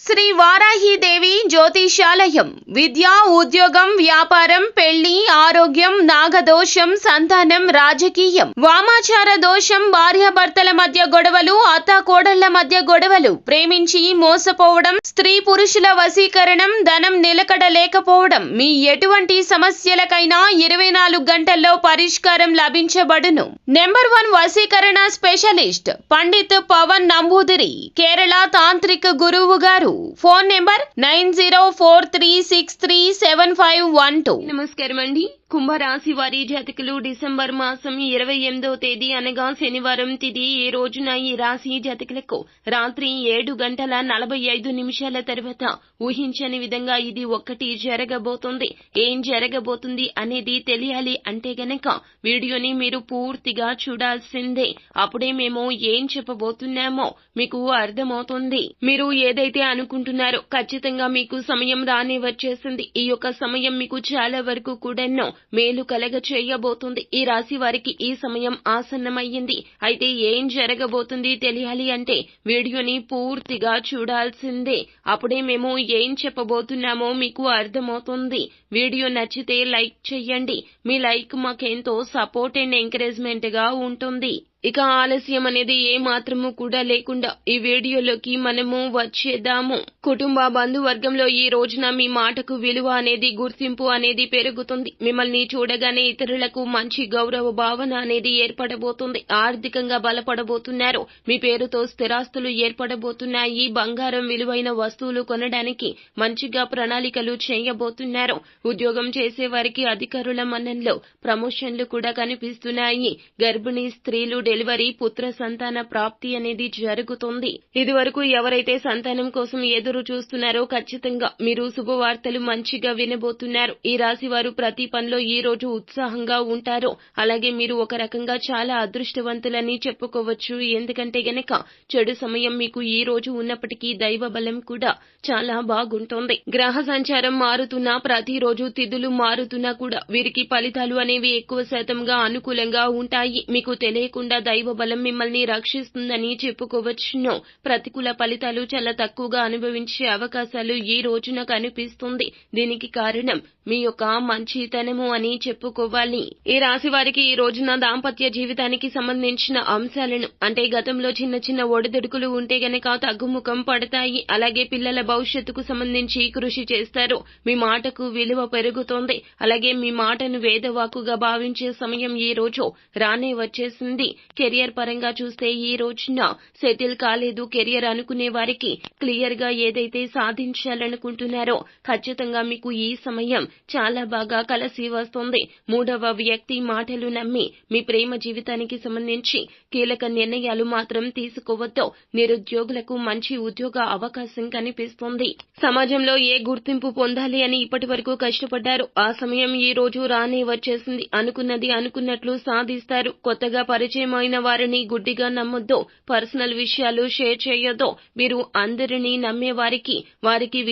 శ్రీ వారాహిదేవి జ్యోతిషాలయం విద్య, ఉద్యోగం, వ్యాపారం, పెళ్లి, ఆరోగ్యం, నాగదోషం, సంతానం, రాజకీయం, వామాచార దోషం, భార్యాభర్తల మధ్య గొడవలు, అత్తాకోడళ్ల మధ్య గొడవలు, ప్రేమించి మోసపోవడం, స్త్రీ పురుషుల వశీకరణం, ధనం నిలకడ లేకపోవడం, మీ ఎటువంటి సమస్యలకైనా 24 గంటల్లో పరిష్కారం లభించబడును. నెంబర్ 1 వశీకరణ స్పెషలిస్ట్ పండిత్ పవన్ నంబూదిరి, కేరళ తాంత్రిక గురువు గారు. Phone number 9043637512. నమస్కారం అండి. కుంభరాశి వారి జాతకులు డిసెంబర్ మాసం 28వ తేదీ అనగా శనివారం తిథి ఈ రోజున ఈ రాశి జాతకులకు రాత్రి 7:45 తర్వాత ఊహించని విధంగా ఇది ఒక్కటి జరగబోతుంది. ఏం జరగబోతుంది అనేది తెలియాలి అంటే గనక వీడియోని మీరు పూర్తిగా చూడాల్సిందే. అప్పుడే మేము ఏం చెప్పబోతున్నామో మీకు అర్థమవుతుంది. మీరు ఏదైతే అనుకుంటున్నారో ఖచ్చితంగా మీకు సమయం రానే వచ్చేసింది. ఈ యొక్క సమయం మీకు చాలా వరకు కూడాను మేలు కలగ చేయబోతుంది. ఈ రాశి వారికి ఈ సమయం ఆసన్నమయ్యింది. అయితే ఏం జరగబోతుంది తెలియాలి అంటే వీడియోని పూర్తిగా చూడాల్సిందే. అప్పుడే మేము ఏం చెప్పబోతున్నామో మీకు అర్థమవుతుంది. వీడియో నచ్చితే లైక్ చేయండి. మీ లైక్ మాకెంతో సపోర్ట్ అండ్ ఎంకరేజ్మెంట్ గా ఉంటుంది. ఇక ఆలస్యం అనేది ఏ మాత్రము కూడా లేకుండా ఈ వీడియోలోకి మనము వచ్చేద్దాము. కుటుంబ బంధువర్గంలో ఈ రోజున మీ మాటకు విలువ అనేది, గుర్తింపు అనేది పెరుగుతుంది. మిమ్మల్ని చూడగానే ఇతరులకు మంచి గౌరవ భావన అనేది ఏర్పడబోతుంది. ఆర్థికంగా బలపడబోతున్నారు. మీ పేరుతో స్థిరాస్తులు ఏర్పడబోతున్నాయి. బంగారం, విలువైన వస్తువులు కొనడానికి మంచిగా ప్రణాళికలు చేయబోతున్నారు. ఉద్యోగం చేసే వారికి అధికారుల మన్ననలో ప్రమోషన్లు కూడా కనిపిస్తున్నాయి. గర్భిణీ స్త్రీలు డెలివరీ, పుత్ర సంతాన ప్రాప్తి అనేది జరుగుతుంది. ఇదివరకు ఎవరైతే సంతానం కోసం ఎదురు చూస్తున్నారో ఖచ్చితంగా మీరు శుభవార్తలు మంచిగా వినబోతున్నారు. ఈ రాశి వారు ప్రతి పనిలో ఈ రోజు ఉత్సాహంగా ఉంటారు. అలాగే మీరు ఒక రకంగా చాలా అదృష్టవంతులని చెప్పుకోవచ్చు. ఎందుకంటే గనక చెడు సమయం మీకు ఈ రోజు ఉన్నప్పటికీ దైవ బలం కూడా చాలా బాగుంటుంది. గ్రహ సంచారం మారుతున్నా, ప్రతిరోజు తిథులు మారుతున్నా కూడా వీరికి ఫలితాలు అనేవి ఎక్కువ శాతంగా అనుకూలంగా ఉంటాయి. మీకు తెలియకుండా దైవ బలం మిమ్మల్ని రక్షిస్తుందని చెప్పుకోవచ్చును. ప్రతికూల ఫలితాలు చాలా తక్కువగా అనుభవించే అవకాశాలు ఈ రోజున కనిపిస్తుంది. దీనికి కారణం మీ యొక్క మంచితనము అని చెప్పుకోవాలి. ఈ రాశి వారికి ఈ రోజున దాంపత్య జీవితానికి సంబంధించిన అంశాలను, అంటే గతంలో చిన్న చిన్న ఒడిదుడుకులు ఉంటే గనక తగ్గుముఖం పడతాయి. అలాగే పిల్లల భవిష్యత్తుకు సంబంధించి కృషి చేస్తారు. మీ మాటకు విలువ పెరుగుతోంది. అలాగే మీ మాటను వేదవాకుగా భావించే సమయం ఈ రోజు రానే వచ్చేసింది. కెరియర్ పరంగా చూస్తే ఈ రోజున సెటిల్ కాలేదు కెరియర్ అనుకునే వారికి క్లియర్ గా ఏదైతే సాధించాలనుకుంటున్నారో ఖచ్చితంగా మీకు ఈ సమయం చాలా బాగా కలిసి వస్తుంది. మూడవ వ్యక్తి మాటలు నమ్మి మీ ప్రేమ జీవితానికి సంబంధించి కీలక నిర్ణయాలు మాత్రం తీసుకోవద్దు. నిరుద్యోగులకు మంచి ఉద్యోగ అవకాశం కనిపిస్తుంది. సమాజంలో ఏ గుర్తింపు పొందాలి అని ఇప్పటి వరకు కష్టపడ్డారు. ఆ సమయం ఈ రోజు రానే వచ్చేసింది. అనుకున్నది అనుకున్నట్లు సాధిస్తారు. కొత్తగా పరిచయం అయిన వారిని గుడ్డిగా నమ్మొద్దు. పర్సనల్ విషయాలు షేర్ చేయొద్దు. మీరు అందరినీ నమ్మే వారికి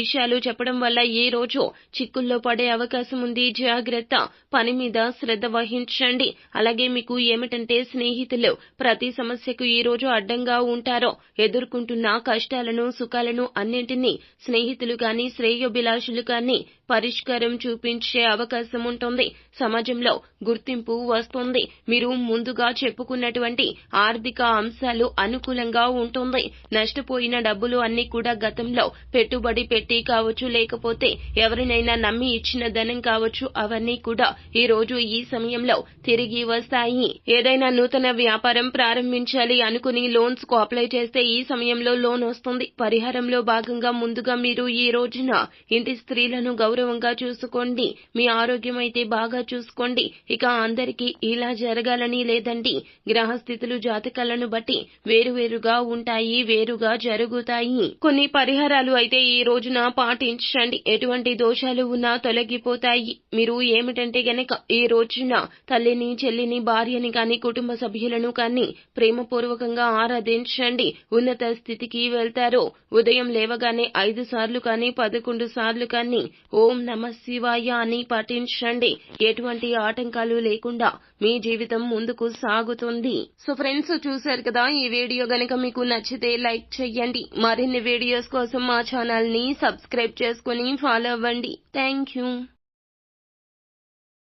విషయాలు చెప్పడం వల్ల ఈ రోజు చిక్కుల్లో పడే అవకాశం ఉంది. జాగ్రత్త. పని మీద శ్రద్ధ వహించండి. అలాగే మీకు ఏమిటంటే స్నేహితులు ప్రతి సమస్యకు ఈ రోజు అడ్డంగా ఉంటారో, ఎదుర్కొంటున్న కష్టాలను, సుఖాలను అన్నింటినీ స్నేహితులు కానీ, శ్రేయోభిలాషులు కానీ పరిష్కారం చూపించే అవకాశం ఉంటుంది. సమాజంలో గుర్తింపు వస్తుంది. మీరు ముందుగా చెప్పుకున్నటువంటి ఆర్థిక అంశాలు అనుకూలంగా ఉంటుంది. నష్టపోయిన డబ్బులు అన్ని కూడా గతంలో పెట్టుబడి పెట్టి కావచ్చు, లేకపోతే ఎవరినైనా నమ్మి ఇచ్చిన ధనం కావచ్చు, అవన్నీ కూడా ఈ రోజు ఈ సమయంలో తిరిగి వస్తాయి. ఏదైనా నూతన వ్యాపారం ప్రారంభించాలి అనుకుని లోన్స్ కు అప్లై చేస్తే ఈ సమయంలో లోన్ వస్తుంది. పరిహారంలో భాగంగా ముందుగా మీరు ఈ రోజున ఇంటి స్త్రీలను గౌరవంగా చూసుకోండి. మీ ఆరోగ్యం అయితే బాగా చూసుకోండి. ఇక అందరికీ ఇలా జరగాలని లేదండి. గ్రహస్థితులు జాతకాలను బట్టి వేరువేరుగా ఉంటాయి, వేరుగా జరుగుతాయి. కొన్ని పరిహారాలు అయితే ఈ రోజున పాటించండి. ఎటువంటి దోషాలు ఉన్నా తొలగిపోతాయి. మీరు ఏమిటంటే గనక ఈ రోజున తల్లిని, చెల్లిని, భార్యని కానీ, కుటుంబ సభ్యులను కానీ ప్రేమపూర్వకంగా ఆరాధించండి. ఉన్నత స్థితికి వెళ్తారు. ఉదయం లేవగానే 5 సార్లు కానీ, 11 సార్లు కానీ ఓం నమః శివాయ అని పఠించండి. ఎటువంటి ఆటంకాలు లేకుండా మీ జీవితం ముందుకు సాగుతుంది. ఉంది. సో ఫ్రెండ్స్, చూశారు కదా, ఈ వీడియో గనుక మీకు నచ్చితే లైక్ చెయ్యండి. మరిన్ని వీడియోస్ కోసం మా ఛానల్ ని సబ్స్క్రైబ్ చేసుకుని ఫాలో అవ్వండి. Thank you.